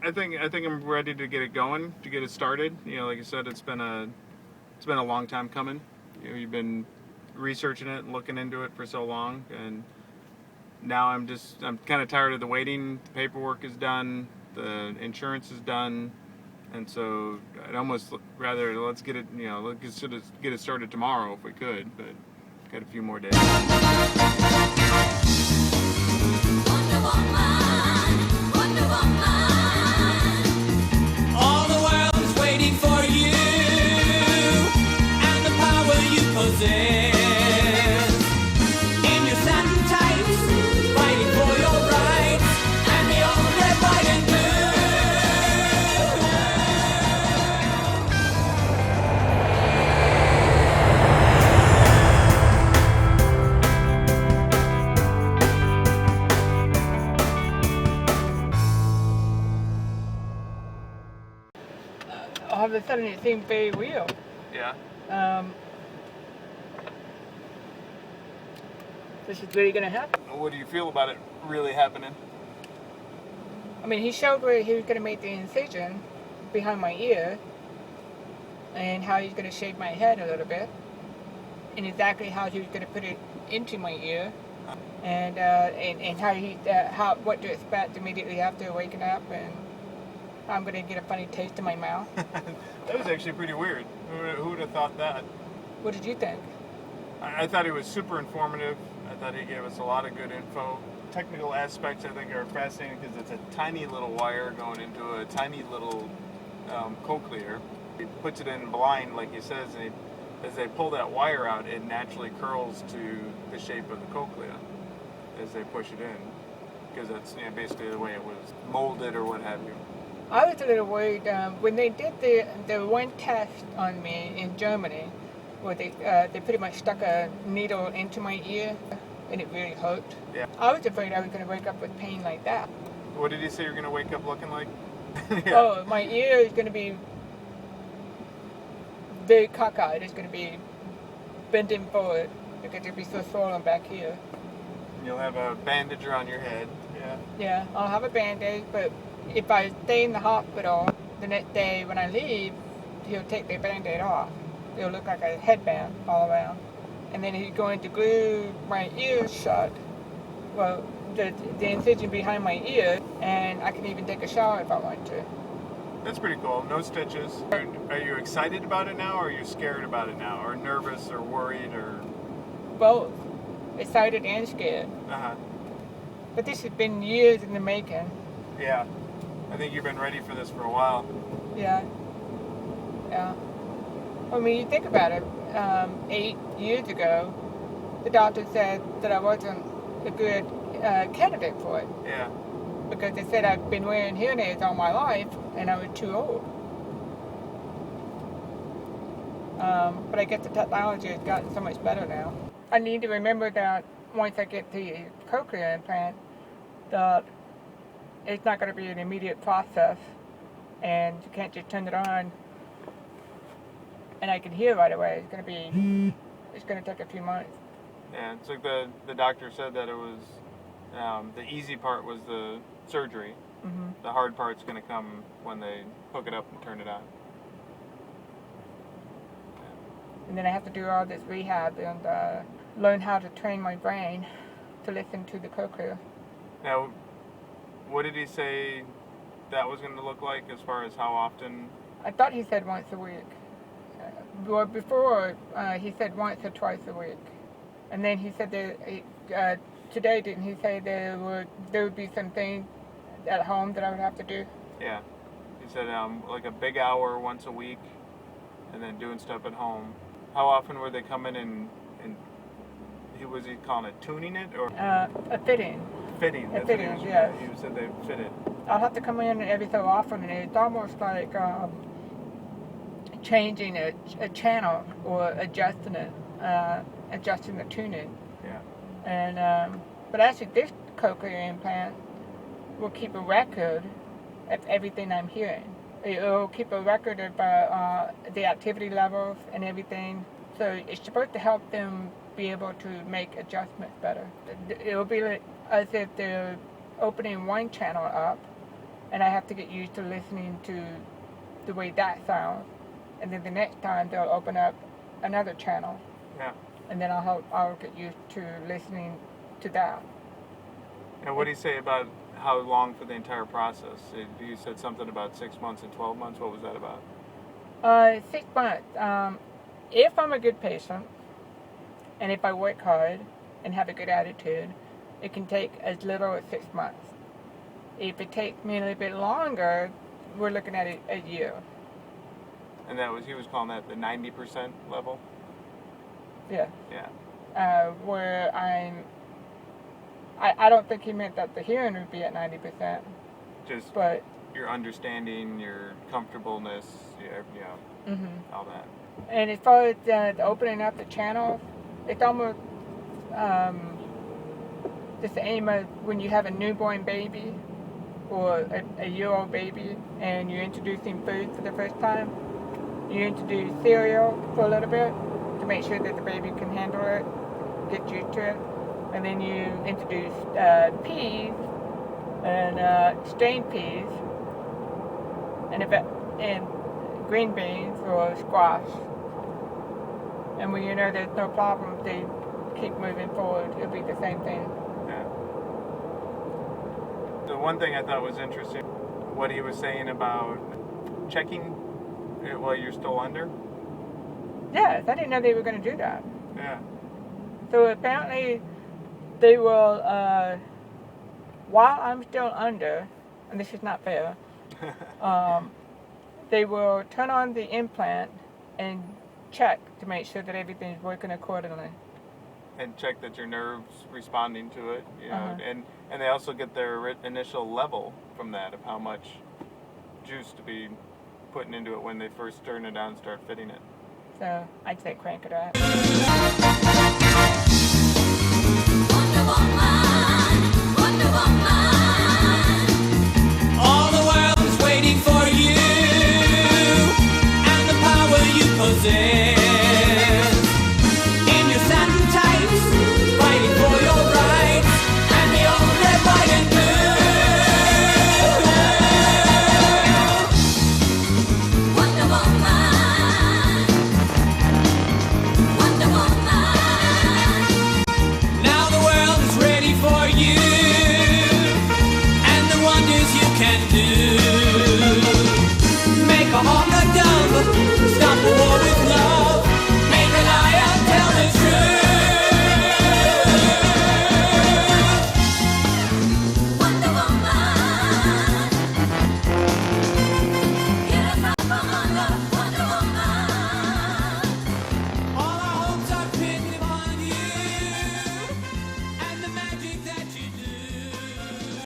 I think I'm ready to get it going, to get it started. You know, like I said, it's been a long time coming. You know, you've been researching it and looking into it for so long, and now I'm kind of tired of the waiting. The paperwork is done, the insurance is done, and so I'd almost rather let's get it. You know, let's get it started tomorrow if we could, but got a few more days. Wonder Woman, Wonder Woman. All the world's waiting for you and the power you possess. In your satin tights, fighting for your rights, and the old red, white, and blue. All of a sudden it seemed very real. Yeah. This is really going to happen. What do you feel about it really happening? I mean, he showed where he was going to make the incision behind my ear and how he's going to shave my head a little bit and exactly how he was going to put it into my ear and how what to expect immediately after waking up, and I'm going to get a funny taste in my mouth. That was actually pretty weird. Who would have thought that? What did you think? I thought it was super informative. I thought he gave us a lot of good info. Technical aspects I think are fascinating because it's a tiny little wire going into a tiny little cochlear. He puts it in blind, like he says, and as they pull that wire out, it naturally curls to the shape of the cochlea as they push it in, because that's basically the way it was molded or what have you. I was a little worried when they did the one test on me in Germany, where they pretty much stuck a needle into my ear, and it really hurt. Yeah. I was afraid I was going to wake up with pain like that. What did he say you're going to wake up looking like? Yeah. Oh, my ear is going to be very cockeyed. It's going to be bending forward because it'll be so swollen back here. You'll have a bandage around your head. Yeah. Yeah, I'll have a bandage, but if I stay in the hospital, the next day when I leave, he'll take the band-aid off. It'll look like a headband all around. And then he's going to glue my ears shut, well, the incision behind my ear, and I can even take a shower if I want to. That's pretty cool. No stitches. Are you excited about it now, or are you scared about it now, or nervous, or worried, or... Both. Excited and scared. Uh-huh. But this has been years in the making. Yeah. I think you've been ready for this for a while. Yeah. Yeah. I mean, you think about it, 8 years ago, the doctor said that I wasn't a good candidate for it. Yeah. Because they said I've been wearing hearing aids all my life, and I was too old. But I guess the technology has gotten so much better now. I need to remember that once I get the cochlear implant, that it's not going to be an immediate process, and you can't just turn it on and I can hear right away. It's going to take a few months. Yeah, it's like the doctor said that it was, the easy part was the surgery. Mm-hmm. The hard part's going to come when they hook it up and turn it on. And then I have to do all this rehab and learn how to train my brain to listen to the cochlear. Now, what did he say that was going to look like as far as how often? I thought he said once a week. Well, before he said once or twice a week. And then he said that today, didn't he say there would be some things at home that I would have to do? Yeah. He said like a big hour once a week and then doing stuff at home. How often were they coming and was he calling it tuning it or? A fitting. Fitting. A fitting, yeah. He said they fit it. I'll have to come in every so often, and it's almost like changing a channel or adjusting it, adjusting the tuning. Yeah. And but actually, this cochlear implant will keep a record of everything I'm hearing. It will keep a record of the activity levels and everything. So it's supposed to help them be able to make adjustments better. It will be like as if they're opening one channel up and I have to get used to listening to the way that sounds. And then the next time they'll open up another channel, Yeah. and then I'll get used to listening to that. And what do you say about how long for the entire process? You said something about 6 months and 12 months. What was that about? 6 months. If I'm a good patient, and if I work hard and have a good attitude, it can take as little as 6 months. If it takes me a little bit longer, we're looking at a year. And he was calling that the 90% level? Yeah. Yeah. Where I don't think he meant that the hearing would be at 90%, Just but your understanding, your comfortableness, all that. and as far as the opening up the channels, it's almost just the aim of when you have a newborn baby or a year-old baby and you're introducing food for the first time. You introduce cereal for a little bit to make sure that the baby can handle it, get used to it, and then you introduce peas and strained peas and green beans or squash. And when you know there's no problem, they keep moving forward. It'll be the same thing. Yeah. The one thing I thought was interesting, what he was saying about checking it while you're still under. Yes, I didn't know they were going to do that. Yeah. So apparently they will, while I'm still under, and this is not fair, they will turn on the implant and check to make sure that everything's working accordingly. And check that your nerves responding to it, Uh-huh. and they also get their initial level from that of how much juice to be putting into it when they first turn it on and start fitting it. So I'd say crank it up. Wonderful mind.